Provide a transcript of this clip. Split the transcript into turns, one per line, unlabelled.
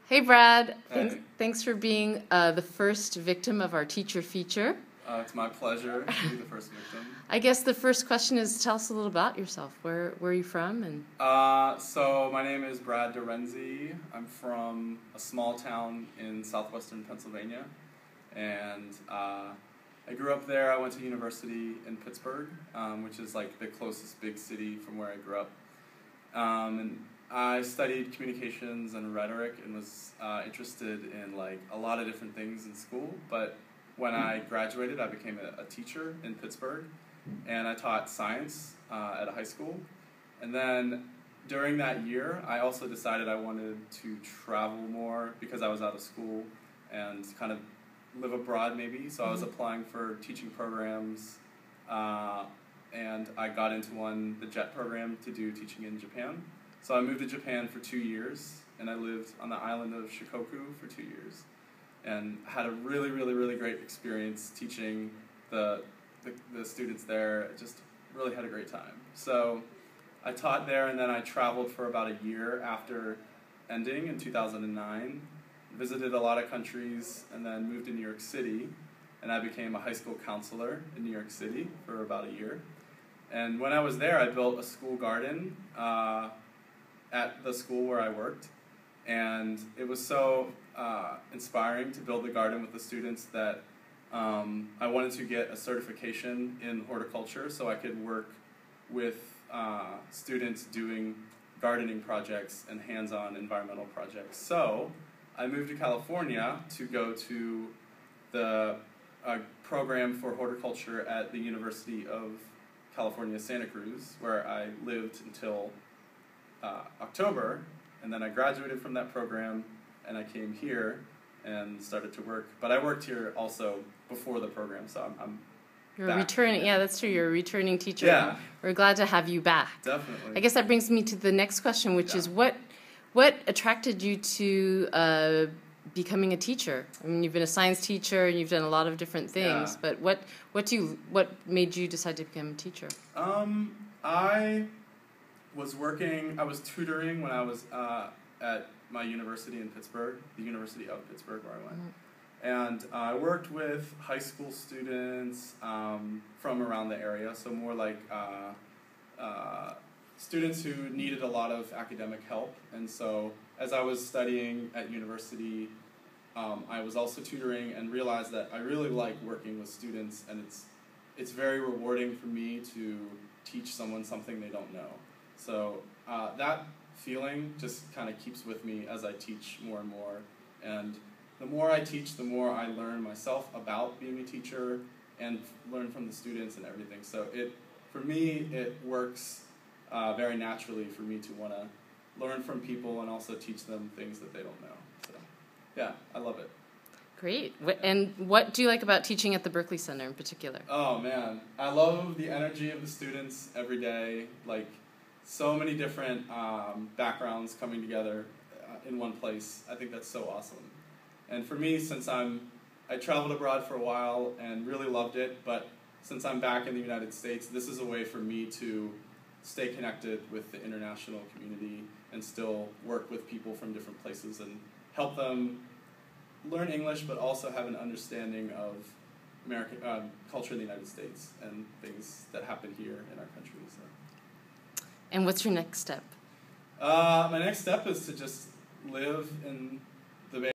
Hey, Brad.
Hey.
Thanks for being the first victim of our teacher feature.
It's my pleasure to be the first victim.
I guess the first question is, tell us a little about yourself. Where are you from?
So my name is Brad Direnzi. I'm from a small town in southwestern Pennsylvania, and I grew up there. I went to university in Pittsburgh, which is like the closest big city from where I grew up. And I studied communications and rhetoric and was interested in like a lot of different things in school. But when I graduated, I became a teacher in Pittsburgh, and I taught science at a high school. And then during that year, I also decided I wanted to travel more because I was out of school and kind of live abroad maybe. So I was applying for teaching programs, and I got into the JET program to do teaching in Japan. So I moved to Japan for 2 years, and I lived on the island of Shikoku for 2 years, and had a really, really, really great experience teaching the students there. Just really had a great time. So I taught there, and then I traveled for about a year after ending in 2009, visited a lot of countries, and then moved to New York City, and I became a high school counselor in New York City for about a year. And when I was there, I built a school garden at the school where I worked, and it was so inspiring to build the garden with the students that I wanted to get a certification in horticulture so I could work with students doing gardening projects and hands-on environmental projects. So I moved to California to go to the program for horticulture at the University of California, Santa Cruz, where I lived until October, and then I graduated from that program, and I came here and started to work. But I worked here also before the program, so I'm
You're
back.
returning. Yeah, that's true. You're a returning teacher.
Yeah.
We're glad to have you back.
Definitely.
I guess that brings me to the next question, which is what attracted you to becoming a teacher? I mean, you've been a science teacher and you've done a lot of different things, but what made you decide to become a teacher?
I was tutoring when I was at my university in Pittsburgh, the University of Pittsburgh, where I went. And I worked with high school students from around the area, so more like students who needed a lot of academic help. And so as I was studying at university, I was also tutoring and realized that I really like working with students, and it's very rewarding for me to teach someone something they don't know. So that feeling just kind of keeps with me as I teach more and more. And the more I teach, the more I learn myself about being a teacher and learn from the students and everything. So for me, it works very naturally for me to want to learn from people and also teach them things that they don't know. So yeah, I love it.
Great. And what do you like about teaching at the Berkeley Center in particular?
Oh man, I love the energy of the students every day. Like so many different backgrounds coming together in one place. I think that's so awesome. And for me, since I traveled abroad for a while and really loved it, but since I'm back in the United States, this is a way for me to stay connected with the international community and still work with people from different places and help them learn English, but also have an understanding of American culture in the United States and things that happen here in our country. So.
And what's your next step?
My next step is to just live in